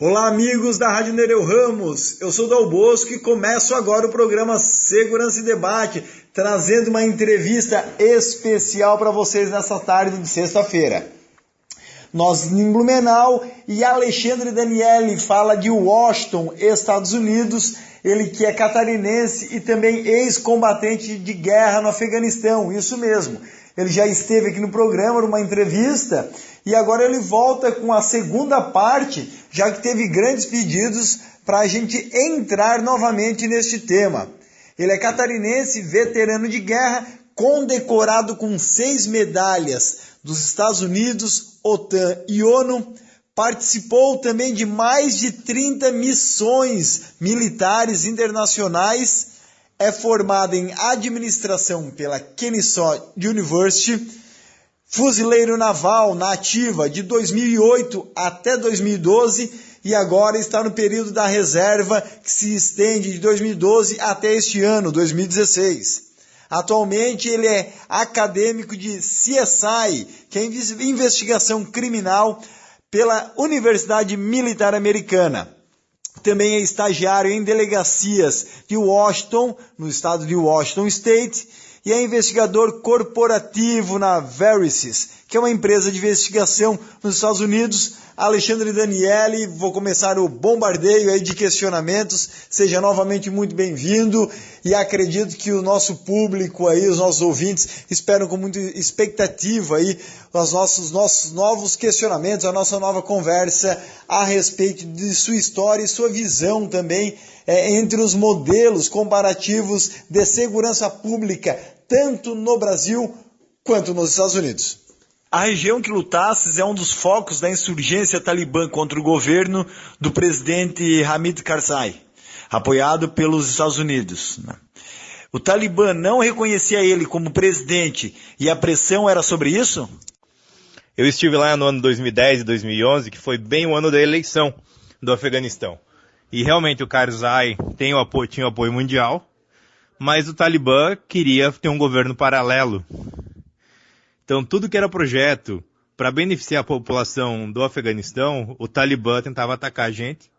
Olá, amigos da Rádio Nereu Ramos, eu sou Dal Bosco e começo agora o programa Segurança e Debate, trazendo uma entrevista especial para vocês nessa tarde de sexta-feira. Nós em Blumenau e Alexandre Daniele fala de Washington, Estados Unidos, ele que é catarinense e também ex-combatente de guerra no Afeganistão, isso mesmo. Ele já esteve aqui no programa, numa entrevista, e agora ele volta com a segunda parte, já que teve grandes pedidos para a gente entrar novamente neste tema. Ele é catarinense, veterano de guerra, condecorado com 6 medalhas dos Estados Unidos, OTAN e ONU, participou também de mais de 30 missões militares internacionais, é formado em administração pela Kennesaw University, fuzileiro naval na ativa de 2008 até 2012 e agora está no período da reserva que se estende de 2012 até este ano, 2016. Atualmente ele é acadêmico de CSI, que é investigação criminal pela Universidade Militar Americana. Também é estagiário em delegacias de Washington, no estado de Washington State, e é investigador corporativo na Verisys, que é uma empresa de investigação nos Estados Unidos. Alexandre Daniele, vou começar o bombardeio aí de questionamentos. Seja novamente muito bem-vindo e acredito que o nosso público aí, os nossos ouvintes, esperam com muita expectativa aí os nossos novos questionamentos, a nossa nova conversa a respeito de sua história e sua visão também entre os modelos comparativos de segurança pública, tanto no Brasil quanto nos Estados Unidos. A região que lutasses é um dos focos da insurgência talibã contra o governo do presidente Hamid Karzai, apoiado pelos Estados Unidos. O Talibã não reconhecia ele como presidente e a pressão era sobre isso? Eu estive lá no ano 2010 e 2011, que foi bem o ano da eleição do Afeganistão. E realmente o Karzai tinha o apoio mundial, mas o Talibã queria ter um governo paralelo. Então, tudo que era projeto para beneficiar a população do Afeganistão, o Talibã tentava atacar a gente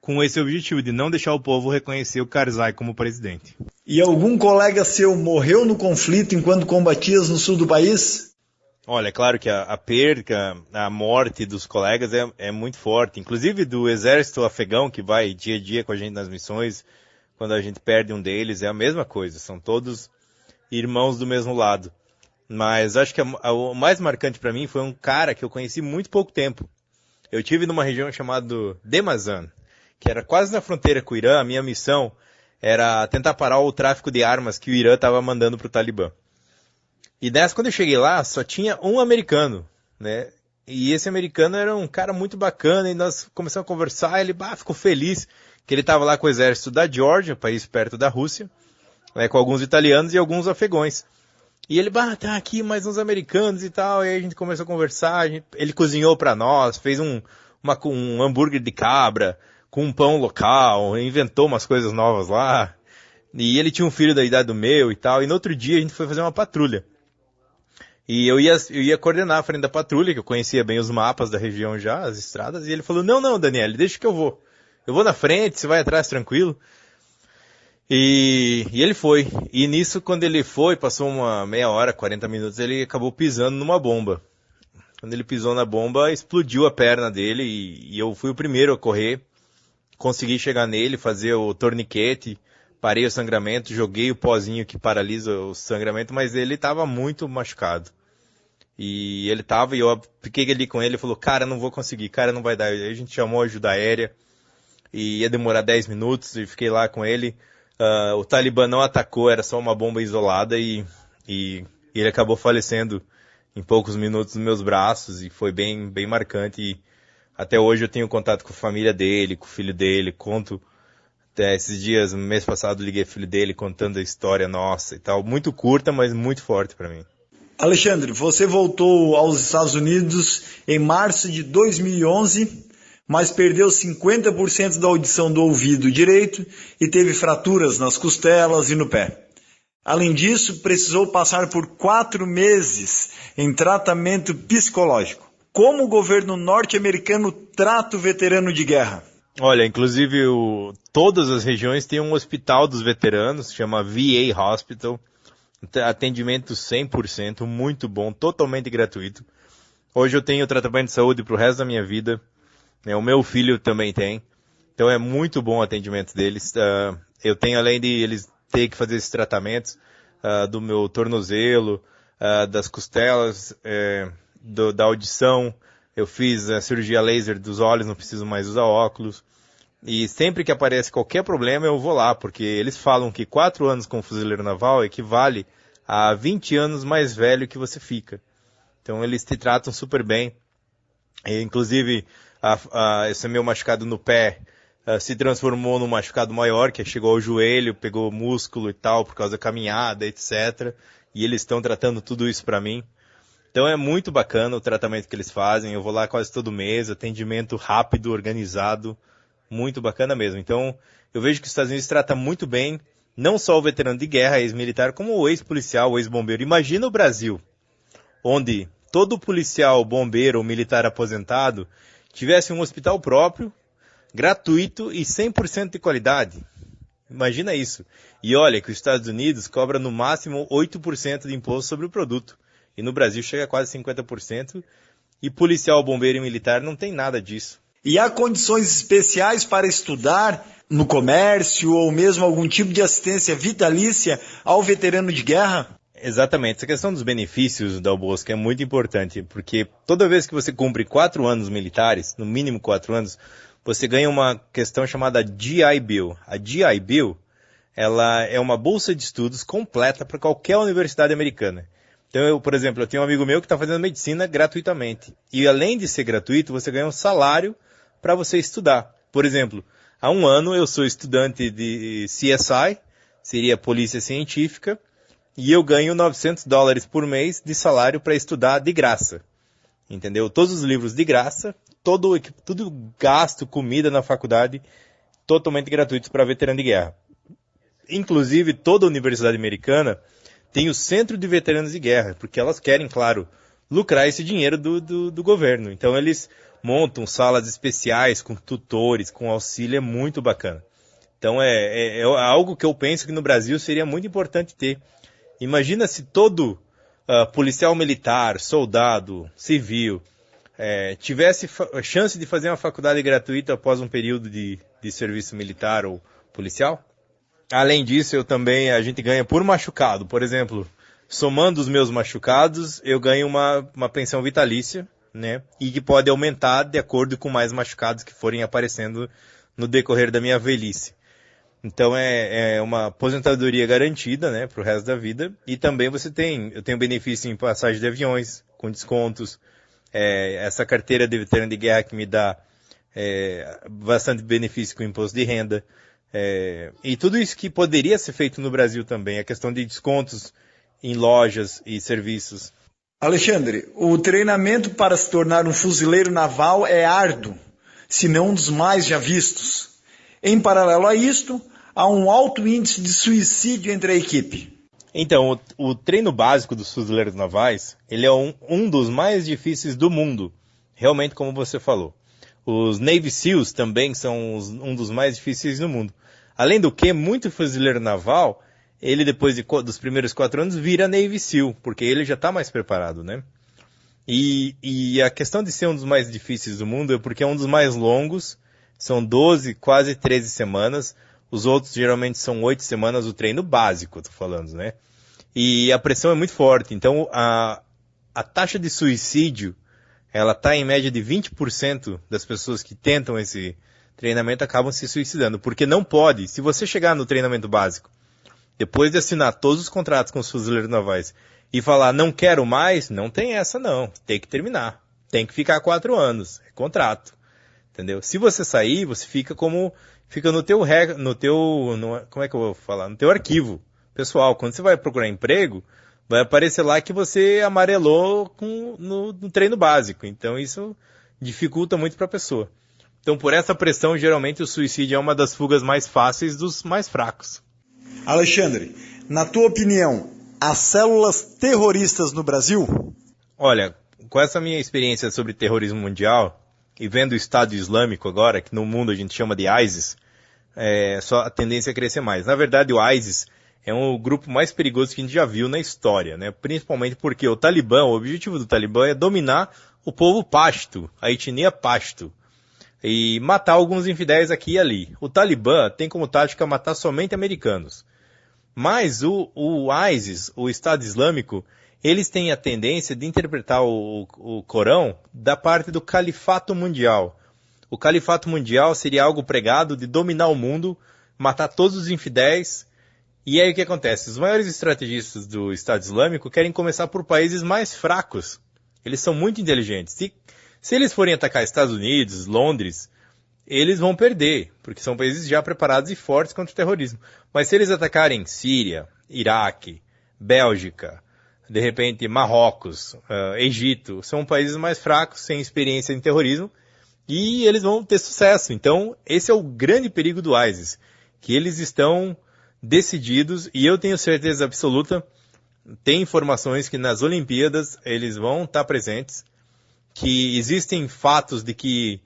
com esse objetivo de não deixar o povo reconhecer o Karzai como presidente. E algum colega seu morreu no conflito enquanto combatias no sul do país? Olha, é claro que a perca, a morte dos colegas é muito forte. Inclusive do exército afegão que vai dia a dia com a gente nas missões, quando a gente perde um deles, é a mesma coisa. São todos irmãos do mesmo lado. Mas acho que o mais marcante para mim foi um cara que eu conheci muito pouco tempo. Eu estive numa região chamada Demazan, que era quase na fronteira com o Irã. A minha missão era tentar parar o tráfico de armas que o Irã estava mandando para o Talibã. E nessa, quando eu cheguei lá, só tinha um americano, né? E esse americano era um cara muito bacana e nós começamos a conversar. Ele ficou feliz que ele estava lá com o exército da Geórgia, país perto da Rússia, né, com alguns italianos e alguns afegões. E ele, tá aqui mais uns americanos e tal, e aí a gente começou a conversar, ele cozinhou pra nós, fez um hambúrguer de cabra, com um pão local, inventou umas coisas novas lá, e ele tinha um filho da idade do meu e tal, e no outro dia a gente foi fazer uma patrulha. E eu ia coordenar a frente da patrulha, que eu conhecia bem os mapas da região já, as estradas, e ele falou, não, Daniel, deixa que eu vou na frente, você vai atrás tranquilo. E ele foi. E nisso, quando ele foi, passou uma meia hora, 40 minutos, ele acabou pisando numa bomba. Quando ele pisou na bomba, explodiu a perna dele e eu fui o primeiro a correr. Consegui chegar nele, fazer o torniquete, parei o sangramento, joguei o pozinho que paralisa o sangramento, mas ele estava muito machucado. E eu fiquei ali com ele e falou, cara, não vou conseguir, cara, não vai dar. Aí a gente chamou a ajuda aérea e ia demorar 10 minutos e fiquei lá com ele. O Talibã não atacou, era só uma bomba isolada e ele acabou falecendo em poucos minutos nos meus braços e foi bem, bem marcante. E até hoje eu tenho contato com a família dele, com o filho dele, conto. Até esses dias, no mês passado, liguei ao filho dele contando a história nossa e tal. Muito curta, mas muito forte para mim. Alexandre, você voltou aos Estados Unidos em março de 2011, mas perdeu 50% da audição do ouvido direito e teve fraturas nas costelas e no pé. Além disso, precisou passar por 4 meses em tratamento psicológico. como o governo norte-americano trata o veterano de guerra? Olha, inclusive todas as regiões têm um hospital dos veteranos, chama VA Hospital, atendimento 100%, muito bom, totalmente gratuito. Hoje eu tenho tratamento de saúde para o resto da minha vida, né? O meu filho também tem, então é muito bom o atendimento deles. Eu tenho, além de eles terem que fazer esses tratamentos do meu tornozelo, das costelas, da audição, eu fiz a cirurgia laser dos olhos, não preciso mais usar óculos. E sempre que aparece qualquer problema eu vou lá, porque eles falam que 4 anos como fuzileiro naval equivale a 20 anos mais velho que você fica. Então eles te tratam super bem. E, inclusive, esse meu machucado no pé se transformou num machucado maior, que chegou ao joelho, pegou músculo e tal, por causa da caminhada, etc. E eles estão tratando tudo isso para mim. Então é muito bacana o tratamento que eles fazem. Eu vou lá quase todo mês, atendimento rápido, organizado, muito bacana mesmo. Então eu vejo que os Estados Unidos trata muito bem, não só o veterano de guerra, ex-militar, como o ex-policial, o ex-bombeiro. Imagina o Brasil, onde todo policial, bombeiro ou militar aposentado tivesse um hospital próprio, gratuito e 100% de qualidade. Imagina isso. E olha que os Estados Unidos cobra no máximo 8% de imposto sobre o produto. E no Brasil chega a quase 50%. E policial, bombeiro e militar não tem nada disso. E há condições especiais para estudar no comércio ou mesmo algum tipo de assistência vitalícia ao veterano de guerra? Exatamente. Essa questão dos benefícios da Albosca é muito importante, porque toda vez que você cumpre 4 anos militares, no mínimo 4 anos, você ganha uma questão chamada GI Bill. A GI Bill, ela é uma bolsa de estudos completa para qualquer universidade americana. Então, por exemplo, eu tenho um amigo meu que está fazendo medicina gratuitamente. E além de ser gratuito, você ganha um salário para você estudar. Por exemplo, há 1 ano eu sou estudante de CSI, seria Polícia Científica, e eu ganho $900 por mês de salário para estudar de graça. Entendeu? Todos os livros de graça, tudo gasto, comida na faculdade, totalmente gratuito para veterano de guerra. Inclusive, toda a universidade americana tem o Centro de Veteranos de Guerra, porque elas querem, claro, lucrar esse dinheiro do governo. Então eles montam salas especiais com tutores, com auxílio, é muito bacana. Então é algo que eu penso que no Brasil seria muito importante ter. Imagina se todo policial militar, soldado, civil, tivesse chance de fazer uma faculdade gratuita após um período de serviço militar ou policial. Além disso, a gente ganha por machucado. Por exemplo, somando os meus machucados, eu ganho uma pensão vitalícia, né? E que pode aumentar de acordo com mais machucados que forem aparecendo no decorrer da minha velhice. Então é uma aposentadoria garantida, né, para o resto da vida. E também eu tenho benefício em passagem de aviões, com descontos. Essa carteira de veterano de guerra que me dá bastante benefício com imposto de renda. E tudo isso que poderia ser feito no Brasil também, a questão de descontos em lojas e serviços. Alexandre, o treinamento para se tornar um fuzileiro naval é árduo, se não um dos mais já vistos. Em paralelo a isto, há um alto índice de suicídio entre a equipe. Então, o treino básico dos fuzileiros navais, ele é um dos mais difíceis do mundo, realmente como você falou. Os Navy SEALs também são um dos mais difíceis do mundo. Além do que, muito fuzileiro naval, ele depois dos primeiros 4 anos vira Navy SEAL, porque ele já está mais preparado, né? E a questão de ser um dos mais difíceis do mundo é porque é um dos mais longos, são 12, quase 13 semanas. Os outros geralmente são 8 semanas, o treino básico, tô falando, né? E a pressão é muito forte, então a taxa de suicídio, ela está em média de 20% das pessoas que tentam esse treinamento acabam se suicidando, porque não pode. Se você chegar no treinamento básico, depois de assinar todos os contratos com os fuzileiros navais e falar não quero mais, não tem essa não, tem que terminar, tem que ficar 4 anos, é contrato, entendeu? Se você sair, você fica no teu como é que eu vou falar? No teu arquivo pessoal. Quando você vai procurar emprego, vai aparecer lá que você amarelou no treino básico. Então isso dificulta muito para a pessoa. Então por essa pressão, geralmente o suicídio é uma das fugas mais fáceis dos mais fracos. Alexandre, na tua opinião, há células terroristas no Brasil? Olha, com essa minha experiência sobre terrorismo mundial, e vendo o Estado Islâmico agora, que no mundo a gente chama de ISIS, só a tendência é crescer mais. Na verdade, o ISIS é um grupo mais perigoso que a gente já viu na história, né? Principalmente porque o objetivo do Talibã é dominar o povo pashto, a etnia pashto, e matar alguns infidéis aqui e ali. O Talibã tem como tática matar somente americanos. Mas o ISIS, o Estado Islâmico, eles têm a tendência de interpretar o Corão da parte do Califato Mundial. O Califato Mundial seria algo pregado de dominar o mundo, matar todos os infidéis. E aí o que acontece? Os maiores estrategistas do Estado Islâmico querem começar por países mais fracos. Eles são muito inteligentes. Se eles forem atacar Estados Unidos, Londres, eles vão perder, porque são países já preparados e fortes contra o terrorismo. Mas se eles atacarem Síria, Iraque, Bélgica, de repente Marrocos, Egito, são países mais fracos, sem experiência em terrorismo, e eles vão ter sucesso. Então, esse é o grande perigo do ISIS, que eles estão decididos, e eu tenho certeza absoluta, tem informações que nas Olimpíadas eles vão estar presentes, que existem fatos de que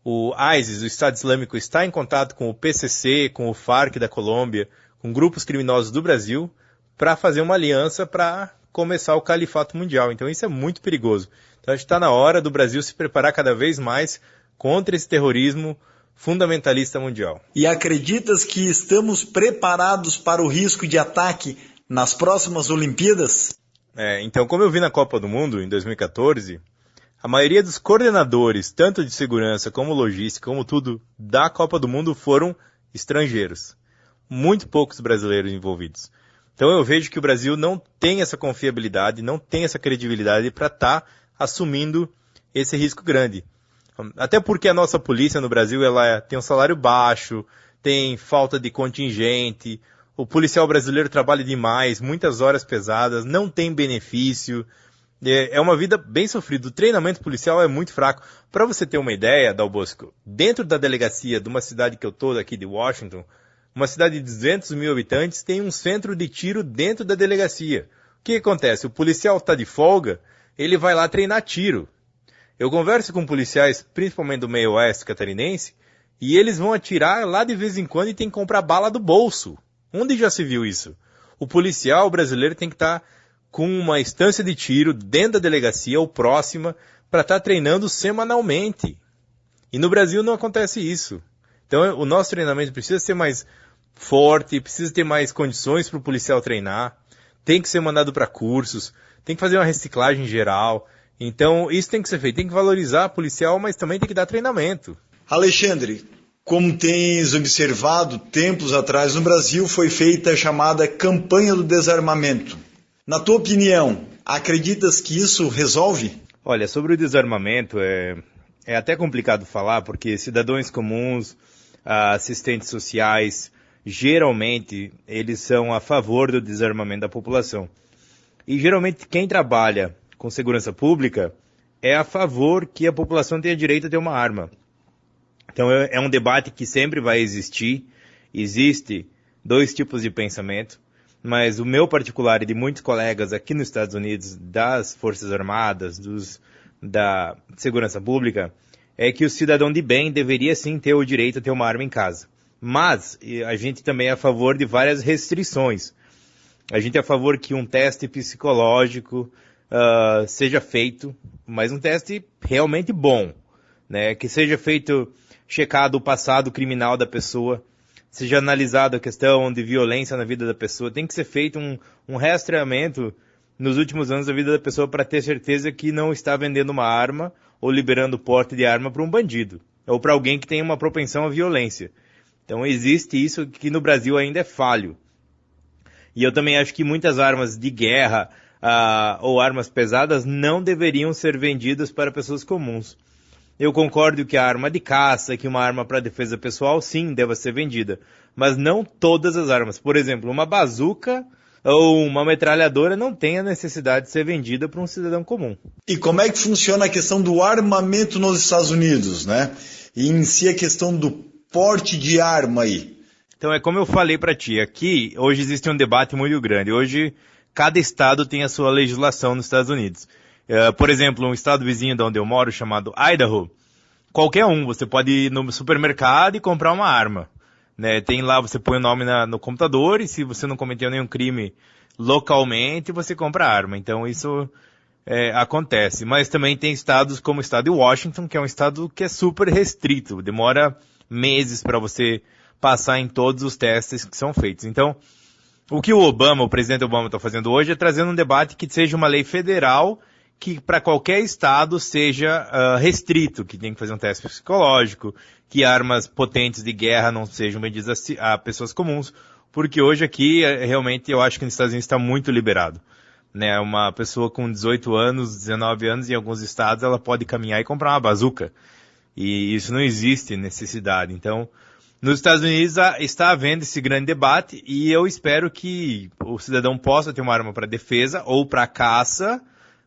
o ISIS, o Estado Islâmico, está em contato com o PCC, com o FARC da Colômbia, com grupos criminosos do Brasil, para fazer uma aliança para começar o califato mundial. Então isso é muito perigoso. Então acho que está na hora do Brasil se preparar cada vez mais contra esse terrorismo fundamentalista mundial. E acreditas que estamos preparados para o risco de ataque nas próximas Olimpíadas? Então, como eu vi na Copa do Mundo, em 2014, a maioria dos coordenadores, tanto de segurança como logística, como tudo, da Copa do Mundo foram estrangeiros. Muito poucos brasileiros envolvidos. Então eu vejo que o Brasil não tem essa confiabilidade, não tem essa credibilidade para estar assumindo esse risco grande. Até porque a nossa polícia no Brasil ela tem um salário baixo, tem falta de contingente, o policial brasileiro trabalha demais, muitas horas pesadas, não tem benefício. É uma vida bem sofrida. O treinamento policial é muito fraco. Para você ter uma ideia, Dal Bosco, dentro da delegacia de uma cidade que eu estou aqui de Washington, uma cidade de 200 mil habitantes, tem um centro de tiro dentro da delegacia. O que acontece? O policial está de folga, ele vai lá treinar tiro. Eu converso com policiais, principalmente do meio oeste catarinense, e eles vão atirar lá de vez em quando e tem que comprar bala do bolso. Onde já se viu isso? O policial brasileiro tem que estar com uma estância de tiro dentro da delegacia ou próxima para estar treinando semanalmente. E no Brasil não acontece isso. Então o nosso treinamento precisa ser mais forte, precisa ter mais condições para o policial treinar, tem que ser mandado para cursos, tem que fazer uma reciclagem geral. Então isso tem que ser feito, tem que valorizar o policial, mas também tem que dar treinamento. Alexandre, como tens observado, tempos atrás no Brasil foi feita a chamada campanha do desarmamento. Na tua opinião, acreditas que isso resolve? Olha, sobre o desarmamento é até complicado falar, porque cidadãos comuns, assistentes sociais, geralmente eles são a favor do desarmamento da população. E geralmente quem trabalha com segurança pública é a favor que a população tenha direito a ter uma arma. Então é um debate que sempre vai existir. Existe dois tipos de pensamento. Mas o meu particular e de muitos colegas aqui nos Estados Unidos, das Forças Armadas, da Segurança Pública, é que o cidadão de bem deveria sim ter o direito a ter uma arma em casa. Mas a gente também é a favor de várias restrições. A gente é a favor que um teste psicológico seja feito, mas um teste realmente bom, né? Que seja feito, checado o passado criminal da pessoa, seja analisada a questão de violência na vida da pessoa, tem que ser feito um rastreamento nos últimos anos da vida da pessoa para ter certeza que não está vendendo uma arma ou liberando porte de arma para um bandido, ou para alguém que tem uma propensão à violência. Então existe isso que no Brasil ainda é falho. E eu também acho que muitas armas de guerra ou armas pesadas não deveriam ser vendidas para pessoas comuns. Eu concordo que a arma de caça, que uma arma para defesa pessoal, sim, deva ser vendida. Mas não todas as armas. Por exemplo, uma bazuca ou uma metralhadora não tem a necessidade de ser vendida para um cidadão comum. E como é que funciona a questão do armamento nos Estados Unidos, né? E em si a questão do porte de arma aí. Então é como eu falei para ti, aqui hoje existe um debate muito grande. Hoje cada estado tem a sua legislação nos Estados Unidos. Por exemplo, um estado vizinho de onde eu moro, chamado Idaho, qualquer um, você pode ir no supermercado e comprar uma arma. Né? Tem lá, você põe o nome no computador e se você não cometeu nenhum crime localmente, você compra a arma. Então isso acontece. Mas também tem estados como o estado de Washington, que é um estado que é super restrito. Demora meses para você passar em todos os testes que são feitos. Então, o que o presidente Obama está fazendo hoje é trazendo um debate que seja uma lei federal que para qualquer estado seja restrito, que tem que fazer um teste psicológico, que armas potentes de guerra não sejam vendidas a pessoas comuns, porque hoje aqui, realmente, eu acho que nos Estados Unidos está muito liberado. Né? Uma pessoa com 18 anos, 19 anos, em alguns estados, ela pode caminhar e comprar uma bazuca. E isso não existe necessidade. Então, nos Estados Unidos está havendo esse grande debate e eu espero que o cidadão possa ter uma arma para defesa ou para caça,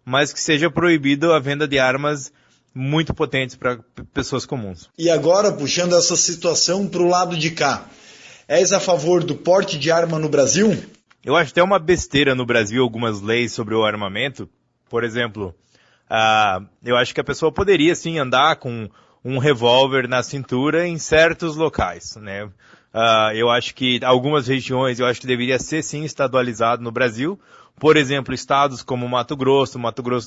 mas que seja proibido a venda de armas muito potentes para pessoas comuns. E agora, puxando essa situação para o lado de cá, és a favor do porte de arma no Brasil? Eu acho até uma besteira no Brasil algumas leis sobre o armamento. Por exemplo, eu acho que a pessoa poderia sim andar com um revólver na cintura em certos locais, né? Eu acho que algumas regiões, eu acho que deveria ser sim estadualizado no Brasil. Por exemplo, estados como Mato Grosso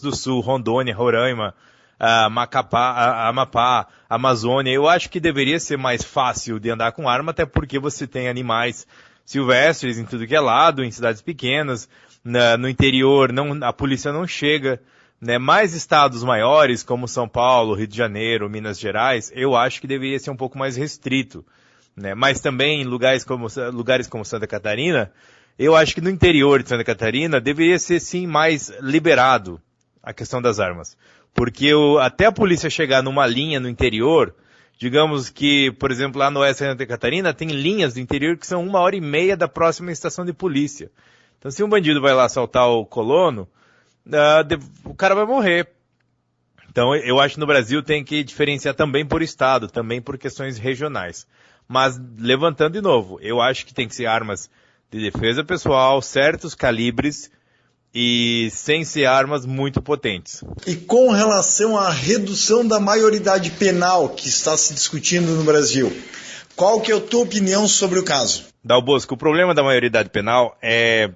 do Sul, Rondônia, Roraima, Amapá, Amazônia, eu acho que deveria ser mais fácil de andar com arma, até porque você tem animais silvestres em tudo que é lado, em cidades pequenas, no interior a polícia não chega, né? Mais estados maiores, como São Paulo, Rio de Janeiro, Minas Gerais, eu acho que deveria ser um pouco mais restrito, né? Mas também em lugares como Santa Catarina, eu acho que no interior de Santa Catarina deveria ser sim mais liberado a questão das armas. Porque até a polícia chegar numa linha no interior, digamos que, por exemplo, lá no oeste de Santa Catarina, tem linhas do interior que são 1h30 da próxima estação de polícia. Então se um bandido vai lá assaltar o colono, o cara vai morrer. Então eu acho que no Brasil tem que diferenciar também por estado, também por questões regionais. Mas levantando de novo, eu acho que tem que ser armas de defesa pessoal, certos calibres e sem ser armas muito potentes. E com relação à redução da maioridade penal que está se discutindo no Brasil, qual que é a tua opinião sobre o caso? Dal Bosco, o problema da maioridade penal é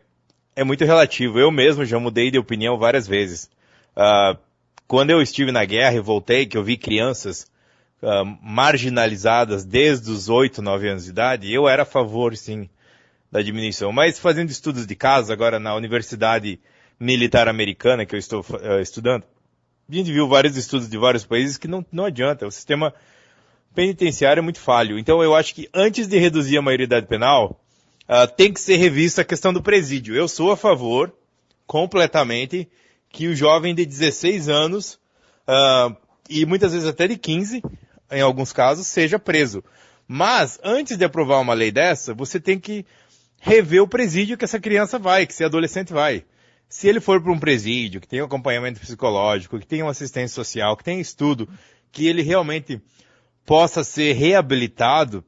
muito relativo. Eu mesmo já mudei de opinião várias vezes. Quando eu estive na guerra e voltei, que eu vi crianças marginalizadas desde os 8, 9 anos de idade, eu era a favor, sim, da diminuição. Mas fazendo estudos de caso, agora na Universidade Militar Americana, que eu estou estudando, a gente viu vários estudos de vários países que não adianta. O sistema penitenciário é muito falho. Então eu acho que antes de reduzir a maioridade penal, tem que ser revista a questão do presídio. Eu sou a favor, completamente, que o jovem de 16 anos, e muitas vezes até de 15, em alguns casos, seja preso. Mas, antes de aprovar uma lei dessa, você tem que rever o presídio que essa criança vai, que esse adolescente vai. Se ele for para um presídio, que tem um acompanhamento psicológico, que tem uma assistência social, que tem estudo, que ele realmente possa ser reabilitado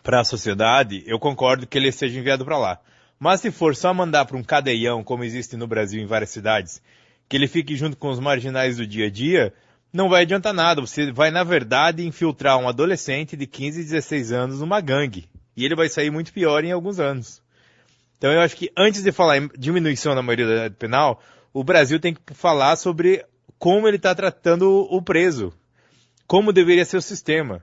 para a sociedade, eu concordo que ele seja enviado para lá. Mas se for só mandar para um cadeião, como existe no Brasil em várias cidades, que ele fique junto com os marginais do dia a dia, não vai adiantar nada. Você vai, na verdade, infiltrar um adolescente de 15, 16 anos numa gangue. E ele vai sair muito pior em alguns anos. Então eu acho que antes de falar em diminuição da maioridade penal, o Brasil tem que falar sobre como ele está tratando o preso. Como deveria ser o sistema.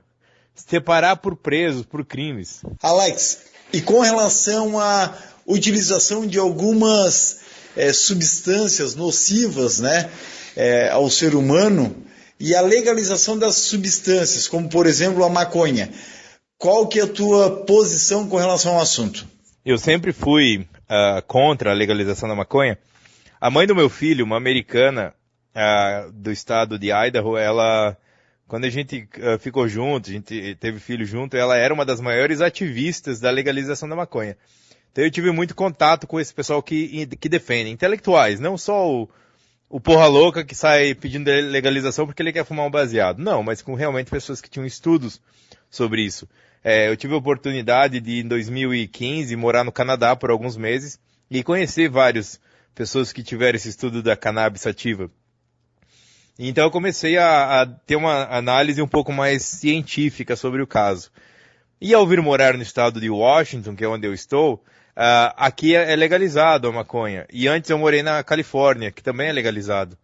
Separar por presos, por crimes. Alex, e com relação à utilização de algumas substâncias nocivas, né, ao ser humano e a legalização das substâncias, como por exemplo a maconha, qual que é a tua posição com relação ao assunto? Eu sempre fui contra a legalização da maconha. A mãe do meu filho, uma americana do estado de Idaho, ela, quando a gente ficou junto, a gente teve filho junto, ela era uma das maiores ativistas da legalização da maconha. Então eu tive muito contato com esse pessoal que defende, intelectuais, não só o porra louca que sai pedindo legalização porque ele quer fumar um baseado. Não, mas com realmente pessoas que tinham estudos sobre isso. Eu tive a oportunidade de, em 2015, morar no Canadá por alguns meses e conhecer várias pessoas que tiveram esse estudo da cannabis sativa. Então eu comecei a ter uma análise um pouco mais científica sobre o caso. E ao vir morar no estado de Washington, que é onde eu estou, aqui é legalizado a maconha. E antes eu morei na Califórnia, que também é legalizado.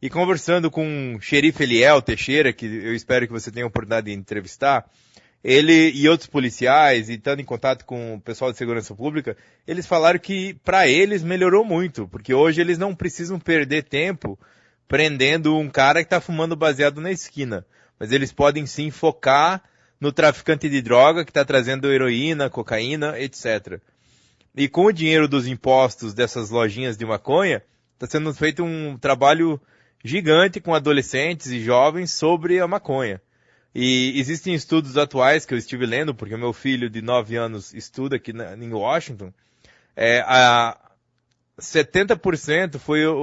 E conversando com o xerife Eliel Teixeira, que eu espero que você tenha a oportunidade de entrevistar, ele e outros policiais, e estando em contato com o pessoal de segurança pública, eles falaram que para eles melhorou muito, porque hoje eles não precisam perder tempo prendendo um cara que está fumando baseado na esquina. Mas eles podem sim focar no traficante de droga que está trazendo heroína, cocaína, etc. E com o dinheiro dos impostos dessas lojinhas de maconha, está sendo feito um trabalho gigante com adolescentes e jovens sobre a maconha. E existem estudos atuais que eu estive lendo, porque o meu filho de 9 anos estuda aqui em Washington, 70%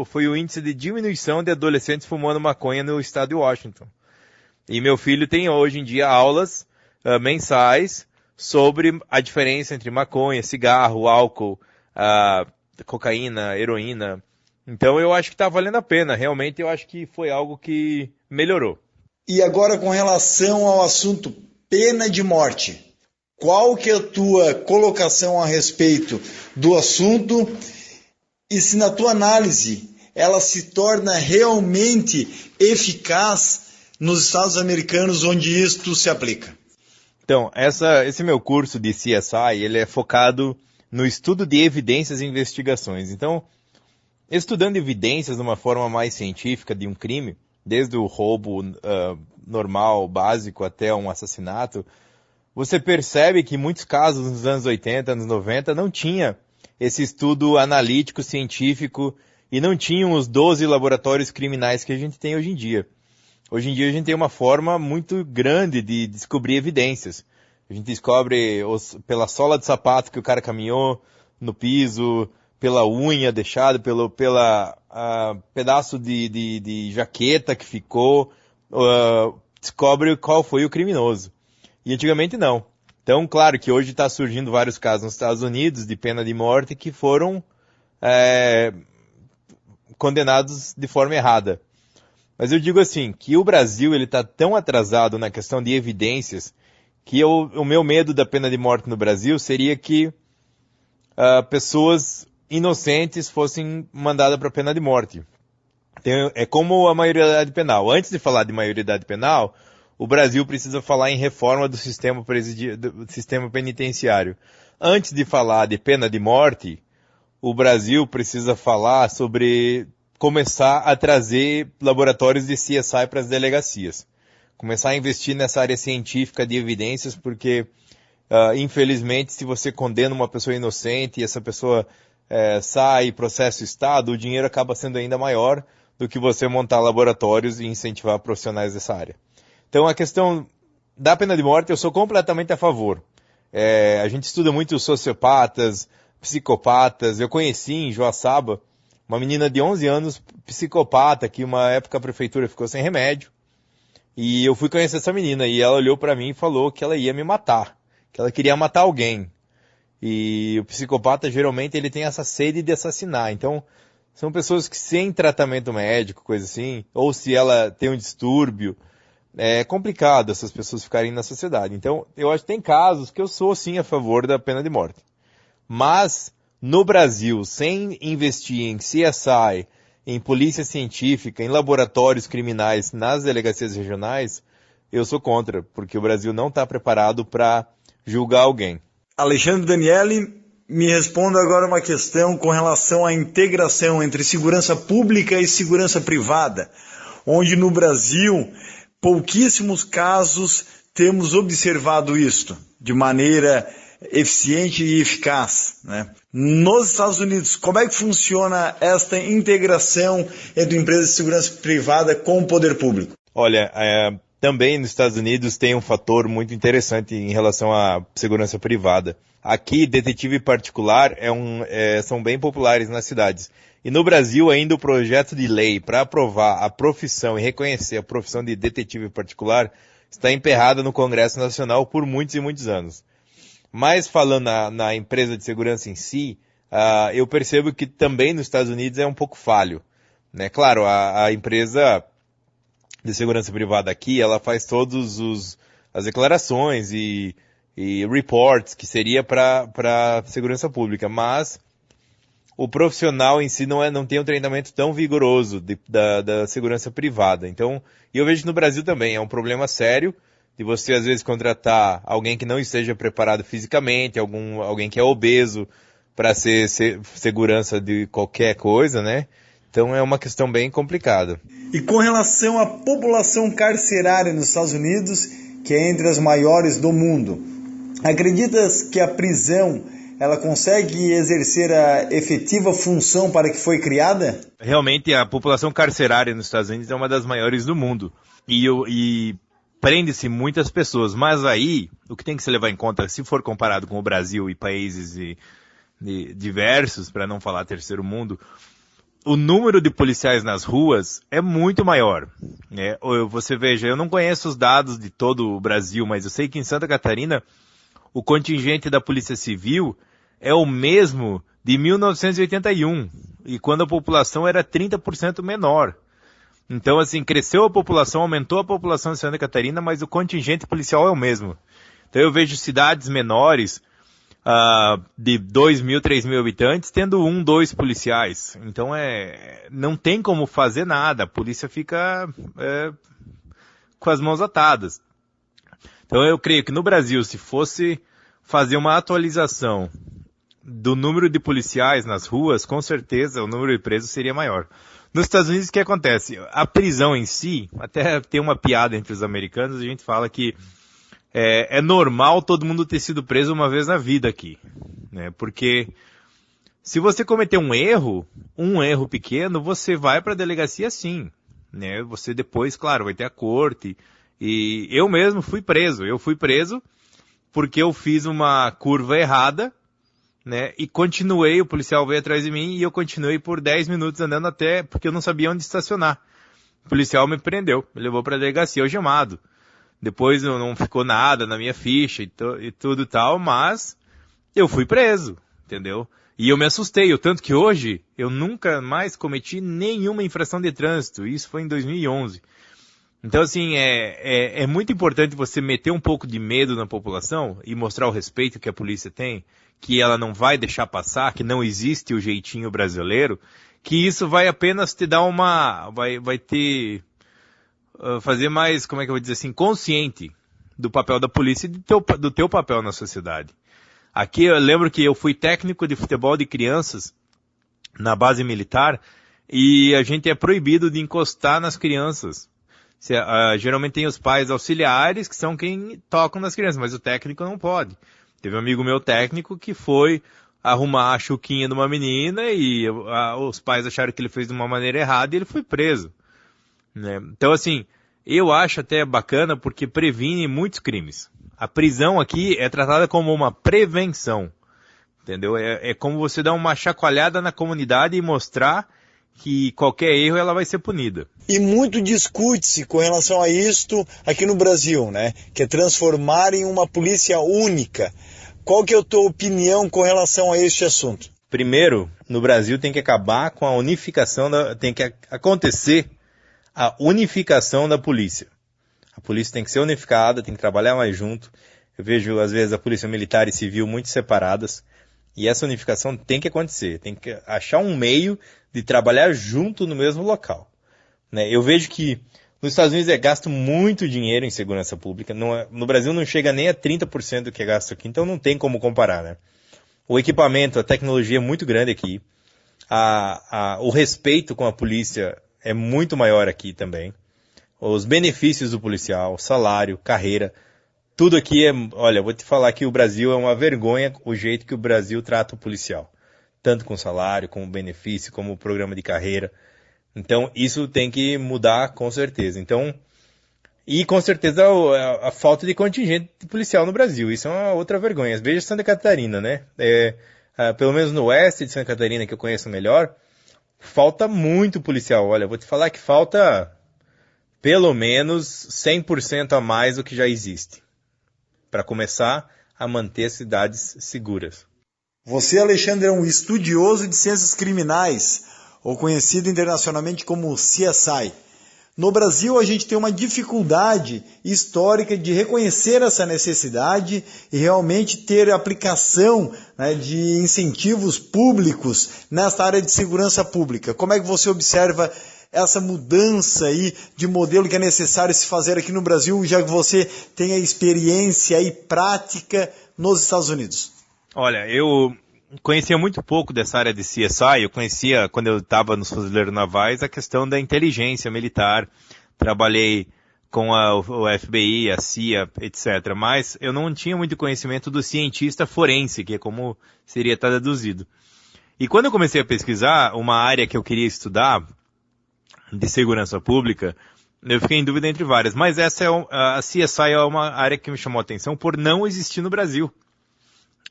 foi o índice de diminuição de adolescentes fumando maconha no estado de Washington. E meu filho tem hoje em dia aulas mensais sobre a diferença entre maconha, cigarro, álcool, cocaína, heroína. Então eu acho que está valendo a pena. Realmente eu acho que foi algo que melhorou. E agora com relação ao assunto pena de morte, qual que é a tua colocação a respeito do assunto e se na tua análise ela se torna realmente eficaz nos Estados americanos onde isto se aplica? Então, esse meu curso de CSI, ele é focado no estudo de evidências e investigações. Então, estudando evidências de uma forma mais científica de um crime, desde o roubo normal, básico, até um assassinato, você percebe que em muitos casos nos anos 80, anos 90, não tinha esse estudo analítico, científico, e não tinham os 12 laboratórios criminais que a gente tem hoje em dia. Hoje em dia a gente tem uma forma muito grande de descobrir evidências. A gente descobre pela sola de sapato que o cara caminhou no piso, pela unha deixada, pela pedaço de jaqueta que ficou, descobre qual foi o criminoso. E antigamente não. Então, claro que hoje está surgindo vários casos nos Estados Unidos de pena de morte que foram condenados de forma errada. Mas eu digo assim, que o Brasil ele está tão atrasado na questão de evidências que o meu medo da pena de morte no Brasil seria que pessoas inocentes fossem mandadas para a pena de morte. Então, é como a maioridade penal. Antes de falar de maioridade penal, o Brasil precisa falar em reforma do sistema penitenciário. Antes de falar de pena de morte, o Brasil precisa falar sobre começar a trazer laboratórios de CSI para as delegacias. Começar a investir nessa área científica de evidências, porque, infelizmente, se você condena uma pessoa inocente e essa pessoa sai e processa o Estado, o dinheiro acaba sendo ainda maior do que você montar laboratórios e incentivar profissionais dessa área. Então, a questão da pena de morte, eu sou completamente a favor. A gente estuda muito sociopatas, psicopatas. Eu conheci em Joaçaba uma menina de 11 anos, psicopata, que uma época a prefeitura ficou sem remédio. E eu fui conhecer essa menina e ela olhou para mim e falou que ela ia me matar, que ela queria matar alguém. E o psicopata, geralmente, ele tem essa sede de assassinar. Então, são pessoas que sem tratamento médico, coisa assim, ou se ela tem um distúrbio, é complicado essas pessoas ficarem na sociedade. Então, eu acho que tem casos que eu sou, sim, a favor da pena de morte. Mas, no Brasil, sem investir em CSI, em polícia científica, em laboratórios criminais nas delegacias regionais, eu sou contra, porque o Brasil não está preparado para julgar alguém. Alexandre Daniele, me responda agora uma questão com relação à integração entre segurança pública e segurança privada, onde no Brasil, pouquíssimos casos temos observado isto de maneira eficiente e eficaz, né? Nos Estados Unidos, como é que funciona esta integração entre empresas de segurança privada com o poder público? Olha, também nos Estados Unidos tem um fator muito interessante em relação à segurança privada. Aqui, detetive particular são bem populares nas cidades. E no Brasil, ainda o projeto de lei para aprovar a profissão e reconhecer a profissão de detetive particular está emperrada no Congresso Nacional por muitos e muitos anos. Mas falando na empresa de segurança em si, eu percebo que também nos Estados Unidos é um pouco falho, né? Claro, a empresa de segurança privada aqui, ela faz as declarações e reports, que seria para segurança pública, mas o profissional em si não tem um treinamento tão vigoroso da segurança privada. Então, e eu vejo que no Brasil também é um problema sério de você às vezes contratar alguém que não esteja preparado fisicamente, alguém que é obeso para ser segurança de qualquer coisa, né? Então é uma questão bem complicada. E com relação à população carcerária nos Estados Unidos, que é entre as maiores do mundo, acreditas que a prisão ela consegue exercer a efetiva função para que foi criada? Realmente a população carcerária nos Estados Unidos é uma das maiores do mundo. E prende-se muitas pessoas, mas aí o que tem que se levar em conta, se for comparado com o Brasil e países diversos, para não falar terceiro mundo, o número de policiais nas ruas é muito maior. Né? Você veja, eu não conheço os dados de todo o Brasil, mas eu sei que em Santa Catarina o contingente da Polícia Civil é o mesmo de 1981, e quando a população era 30% menor. Então, assim, cresceu a população, aumentou a população de Santa Catarina, mas o contingente policial é o mesmo. Então eu vejo cidades menores, de 2.000, 3.000 habitantes, tendo 1, 2 policiais. Então não tem como fazer nada, a polícia fica com as mãos atadas. Então eu creio que no Brasil, se fosse fazer uma atualização do número de policiais nas ruas, com certeza o número de presos seria maior. Nos Estados Unidos, o que acontece? A prisão em si, até tem uma piada entre os americanos, a gente fala que é normal todo mundo ter sido preso uma vez na vida aqui, né? Porque se você cometer um erro pequeno, você vai para a delegacia sim, né? Você depois, claro, vai ter a corte. E eu mesmo fui preso. Eu fui preso porque eu fiz uma curva errada, né? E continuei, o policial veio atrás de mim e eu continuei por 10 minutos andando até, porque eu não sabia onde estacionar. O policial me prendeu, me levou para a delegacia algemado. Depois não ficou nada na minha ficha e tudo tal, mas eu fui preso, entendeu? E eu me assustei, tanto que hoje eu nunca mais cometi nenhuma infração de trânsito. Isso foi em 2011. Então, assim, é muito importante você meter um pouco de medo na população e mostrar o respeito que a polícia tem, que ela não vai deixar passar, que não existe o jeitinho brasileiro, que isso vai apenas te dar vai te fazer mais, como é que eu vou dizer assim, consciente do papel da polícia e do teu papel na sociedade. Aqui eu lembro que eu fui técnico de futebol de crianças na base militar e a gente é proibido de encostar nas crianças. Geralmente tem os pais auxiliares que são quem tocam nas crianças, mas o técnico não pode. Teve um amigo meu técnico que foi arrumar a chuquinha de uma menina e os pais acharam que ele fez de uma maneira errada e ele foi preso. Né? Então, assim, eu acho até bacana porque previne muitos crimes. A prisão aqui é tratada como uma prevenção, entendeu? É como você dar uma chacoalhada na comunidade e mostrar que qualquer erro ela vai ser punida. E muito discute-se com relação a isto aqui no Brasil, né? Que é transformar em uma polícia única. Qual que é a tua opinião com relação a este assunto? Primeiro, no Brasil tem que acabar com a unificação, tem que acontecer a unificação da polícia. A polícia tem que ser unificada, tem que trabalhar mais junto. Eu vejo, às vezes, a polícia militar e civil muito separadas. E essa unificação tem que acontecer. Tem que achar um meio de trabalhar junto no mesmo local. Né? Eu vejo que nos Estados Unidos é gasto muito dinheiro em segurança pública. No Brasil não chega nem a 30% do que é gasto aqui, então não tem como comparar. Né? O equipamento, a tecnologia é muito grande aqui. O respeito com a polícia é muito maior aqui também. Os benefícios do policial, salário, carreira, tudo aqui olha, vou te falar que o Brasil é uma vergonha o jeito que o Brasil trata o policial. Tanto com salário, como benefício, como programa de carreira. Então, isso tem que mudar com certeza. Então, e com certeza a falta de contingente policial no Brasil. Isso é uma outra vergonha. Veja Santa Catarina, né? Pelo menos no oeste de Santa Catarina, que eu conheço melhor, falta muito policial. Olha, vou te falar que falta pelo menos 100% a mais do que já existe, para começar a manter as cidades seguras. Você, Alexandre, é um estudioso de ciências criminais, ou conhecido internacionalmente como CSI. No Brasil, a gente tem uma dificuldade histórica de reconhecer essa necessidade e realmente ter aplicação, né, de incentivos públicos nesta área de segurança pública. Como é que você observa essa mudança aí de modelo que é necessário se fazer aqui no Brasil, já que você tem a experiência e prática nos Estados Unidos? Olha, eu conhecia muito pouco dessa área de CSI. Eu conhecia, quando eu estava nos Fuzileiros Navais, a questão da inteligência militar. Trabalhei com o FBI, a CIA, etc. Mas eu não tinha muito conhecimento do cientista forense, que é como seria traduzido. E quando eu comecei a pesquisar uma área que eu queria estudar, de segurança pública, eu fiquei em dúvida entre várias. Mas a CSI é uma área que me chamou a atenção por não existir no Brasil.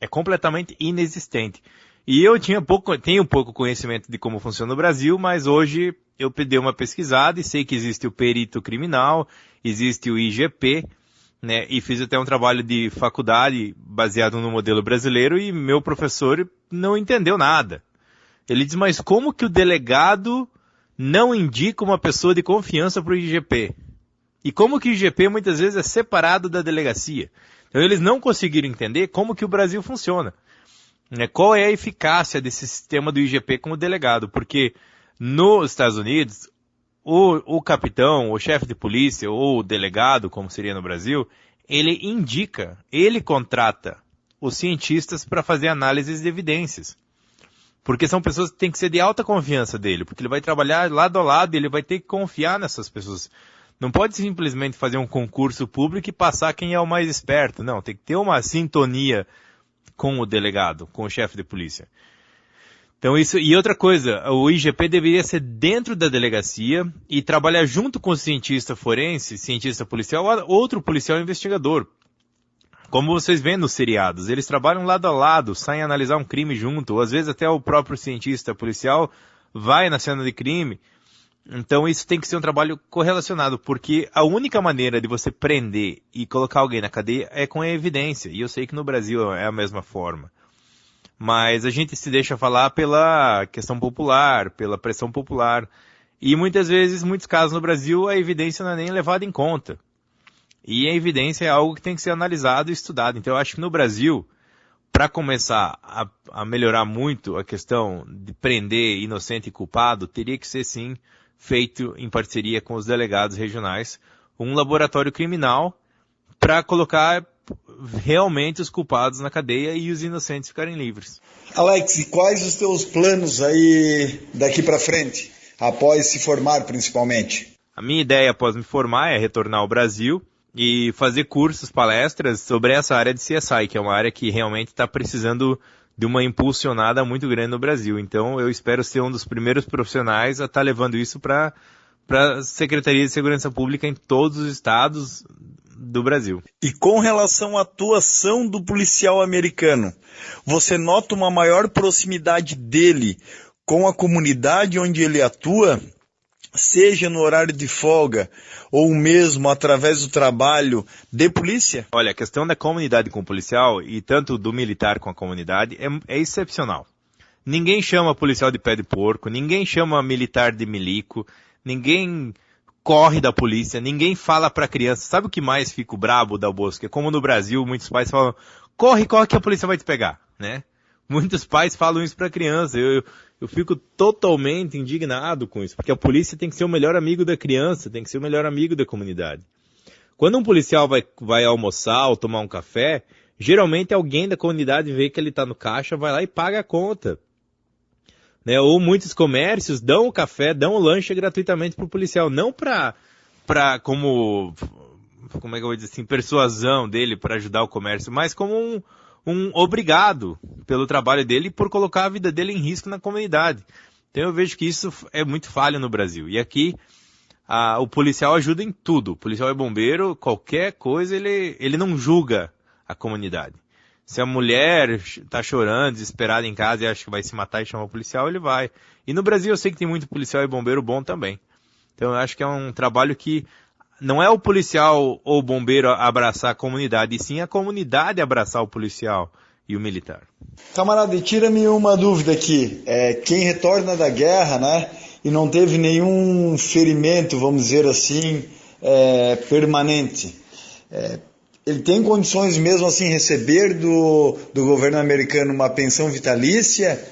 É completamente inexistente. E eu tenho pouco conhecimento de como funciona no Brasil, mas hoje eu dei uma pesquisada e sei que existe o perito criminal, existe o IGP, né? E fiz até um trabalho de faculdade baseado no modelo brasileiro e meu professor não entendeu nada. Ele diz, mas como que o delegado não indica uma pessoa de confiança para o IGP? E como que o IGP muitas vezes é separado da delegacia? Então eles não conseguiram entender como que o Brasil funciona. Qual é a eficácia desse sistema do IGP com o delegado? Porque nos Estados Unidos, o capitão, o chefe de polícia, ou o delegado, como seria no Brasil, ele contrata os cientistas para fazer análises de evidências. Porque são pessoas que têm que ser de alta confiança dele, porque ele vai trabalhar lado a lado e ele vai ter que confiar nessas pessoas. Não pode simplesmente fazer um concurso público e passar quem é o mais esperto. Não, tem que ter uma sintonia com o delegado, com o chefe de polícia. Então isso, e outra coisa, o IGP deveria ser dentro da delegacia e trabalhar junto com o cientista forense, cientista policial, outro policial investigador. Como vocês veem nos seriados, eles trabalham lado a lado, saem analisar um crime junto, ou às vezes até o próprio cientista policial vai na cena de crime. Então isso tem que ser um trabalho correlacionado, porque a única maneira de você prender e colocar alguém na cadeia é com a evidência. E eu sei que no Brasil é a mesma forma. Mas a gente se deixa falar pela questão popular, pela pressão popular. E muitas vezes, em muitos casos no Brasil, a evidência não é nem levada em conta. E a evidência é algo que tem que ser analisado e estudado. Então eu acho que no Brasil, para começar a melhorar muito a questão de prender inocente e culpado, teria que ser sim feito em parceria com os delegados regionais, um laboratório criminal para colocar realmente os culpados na cadeia e os inocentes ficarem livres. Alex, e quais os teus planos aí daqui para frente, após se formar principalmente? A minha ideia após me formar é retornar ao Brasil e fazer cursos, palestras sobre essa área de CSI, que é uma área que realmente está precisando de uma impulsionada muito grande no Brasil. Então eu espero ser um dos primeiros profissionais a estar levando isso para a Secretaria de Segurança Pública em todos os estados do Brasil. E com relação à atuação do policial americano, você nota uma maior proximidade dele com a comunidade onde ele atua, seja no horário de folga ou mesmo através do trabalho de polícia? Olha, a questão da comunidade com o policial e tanto do militar com a comunidade é excepcional. Ninguém chama policial de pé de porco, ninguém chama militar de milico, ninguém corre da polícia, ninguém fala pra criança. Sabe o que mais fico brabo, Dal Bosco? É como no Brasil, muitos pais falam, corre que a polícia vai te pegar, né? Muitos pais falam isso pra criança. Eu fico totalmente indignado com isso, porque a polícia tem que ser o melhor amigo da criança, tem que ser o melhor amigo da comunidade. Quando um policial vai almoçar ou tomar um café, geralmente alguém da comunidade vê que ele está no caixa, vai lá e paga a conta. Né? Ou muitos comércios dão o café, dão o lanche gratuitamente para o policial, não como é que eu vou dizer assim, persuasão dele para ajudar o comércio, mas como um obrigado pelo trabalho dele e por colocar a vida dele em risco na comunidade. Então eu vejo que isso é muito falho no Brasil. E aqui o policial ajuda em tudo. O policial é bombeiro, qualquer coisa ele não julga a comunidade. Se a mulher está chorando, desesperada em casa e acha que vai se matar e chamar o policial, ele vai. E no Brasil eu sei que tem muito policial e bombeiro bom também. Então eu acho que é um trabalho que não é o policial ou o bombeiro abraçar a comunidade, e sim a comunidade abraçar o policial e o militar. Camarada, tira-me uma dúvida aqui. Quem retorna da guerra, né, e não teve nenhum ferimento, vamos dizer assim, permanente. Ele tem condições mesmo assim receber do governo americano uma pensão vitalícia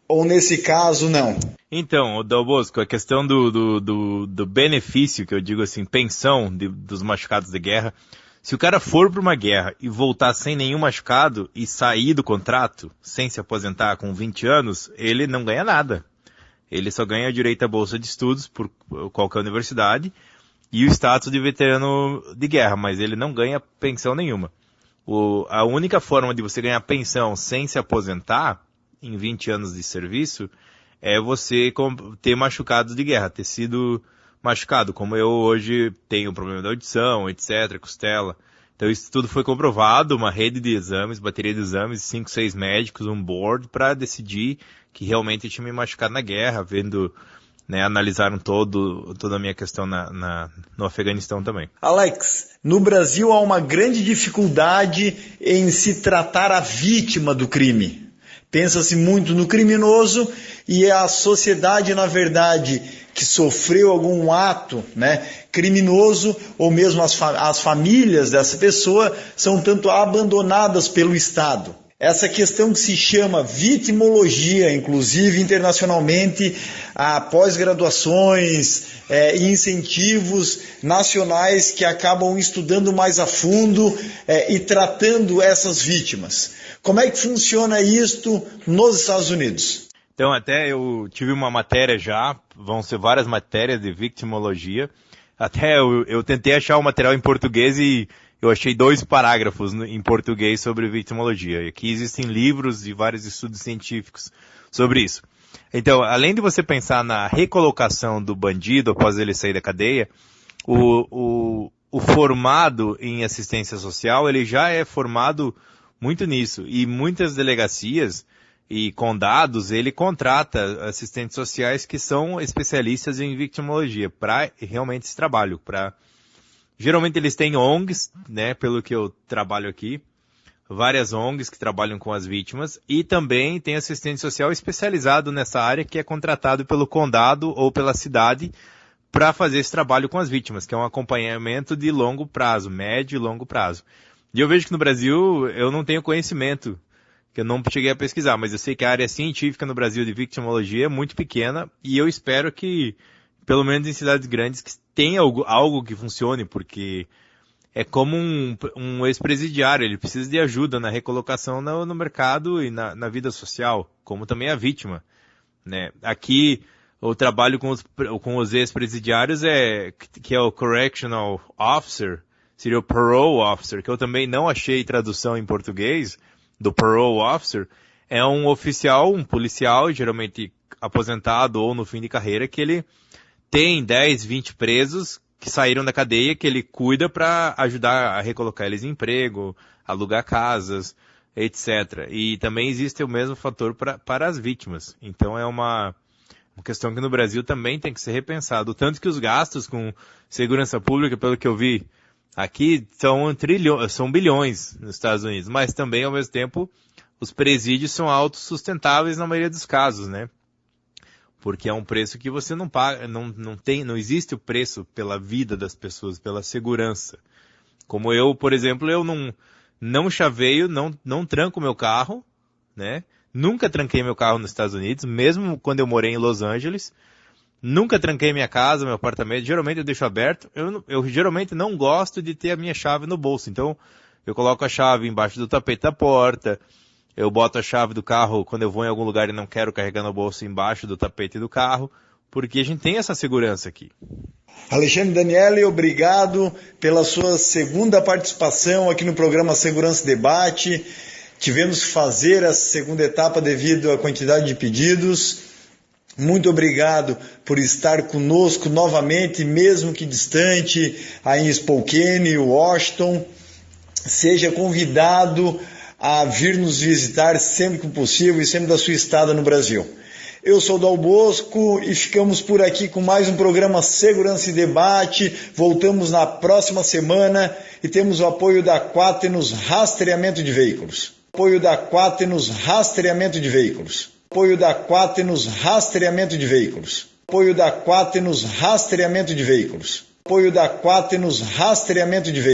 ou nesse caso não? Então, Dal Bosco, a questão do benefício, que eu digo assim, pensão dos machucados de guerra, se o cara for para uma guerra e voltar sem nenhum machucado e sair do contrato, sem se aposentar com 20 anos, ele não ganha nada. Ele só ganha direito à bolsa de estudos por qualquer universidade e o status de veterano de guerra, mas ele não ganha pensão nenhuma. A única forma de você ganhar pensão sem se aposentar em 20 anos de serviço é você ter machucados de guerra, ter sido machucado, como eu hoje tenho problema de audição, etc., costela. Então isso tudo foi comprovado, uma rede de exames, bateria de exames, 5, 6 médicos, um board, para decidir que realmente eu tinha me machucado na guerra, vendo, né, analisaram toda a minha questão no Afeganistão também. Alex, no Brasil há uma grande dificuldade em se tratar a vítima do crime. Pensa-se muito no criminoso e a sociedade, na verdade, que sofreu algum ato, né, criminoso, ou mesmo as famílias dessa pessoa, são tanto abandonadas pelo Estado. Essa questão que se chama vitimologia, inclusive internacionalmente, há pós-graduações e incentivos nacionais que acabam estudando mais a fundo e tratando essas vítimas. Como é que funciona isto nos Estados Unidos? Então, até eu tive uma matéria já, vão ser várias matérias de victimologia. Até eu tentei achar o material em português e eu achei 2 parágrafos em português sobre victimologia. E aqui existem livros e vários estudos científicos sobre isso. Então, além de você pensar na recolocação do bandido após ele sair da cadeia, o formado em assistência social, ele já é formado muito nisso. E muitas delegacias e condados, ele contrata assistentes sociais que são especialistas em victimologia para realmente esse trabalho. Geralmente eles têm ONGs, né, pelo que eu trabalho aqui, várias ONGs que trabalham com as vítimas, e também tem assistente social especializado nessa área que é contratado pelo condado ou pela cidade para fazer esse trabalho com as vítimas, que é um acompanhamento de longo prazo, médio e longo prazo. E eu vejo que no Brasil eu não tenho conhecimento, que eu não cheguei a pesquisar, mas eu sei que a área científica no Brasil de victimologia é muito pequena e eu espero que, pelo menos em cidades grandes, que tenha algo que funcione, porque é como um ex-presidiário, ele precisa de ajuda na recolocação no mercado e na vida social, como também a vítima, né? Aqui, o trabalho com os ex-presidiários que é o Correctional Officer, seria o Parole Officer, que eu também não achei tradução em português, do Parole Officer, é um oficial, um policial, geralmente aposentado ou no fim de carreira, que ele tem 10, 20 presos que saíram da cadeia, que ele cuida para ajudar a recolocar eles em emprego, alugar casas, etc. E também existe o mesmo fator para as vítimas. Então é uma questão que no Brasil também tem que ser repensado. Tanto que os gastos com segurança pública, pelo que eu vi aqui, são bilhões nos Estados Unidos, mas também, ao mesmo tempo, os presídios são autossustentáveis na maioria dos casos, né? Porque é um preço que você não paga, não existe o preço pela vida das pessoas, pela segurança. Como eu, por exemplo, eu não chaveio, não tranco meu carro, né? Nunca tranquei meu carro nos Estados Unidos, mesmo quando eu morei em Los Angeles. Nunca tranquei minha casa, meu apartamento. Geralmente eu deixo aberto. Eu geralmente não gosto de ter a minha chave no bolso. Então, eu coloco a chave embaixo do tapete da porta. Eu boto a chave do carro quando eu vou em algum lugar e não quero carregar no bolso embaixo do tapete do carro. Porque a gente tem essa segurança aqui. Alexandre Daniele, obrigado pela sua segunda participação aqui no programa Segurança Debate. Tivemos que fazer essa segunda etapa devido à quantidade de pedidos. Muito obrigado por estar conosco novamente, mesmo que distante, aí em Spokane, Washington. Seja convidado a vir nos visitar sempre que possível e sempre da sua estada no Brasil. Eu sou o Dal Bosco e ficamos por aqui com mais um programa Segurança e Debate. Voltamos na próxima semana e temos o apoio da Quaternos Rastreamento de Veículos. Apoio da Quaternos Rastreamento de Veículos. Apoio da Quaternos Rastreamento de Veículos. Apoio da Quaternos Rastreamento de Veículos. Apoio da Quaternos Rastreamento de Veículos.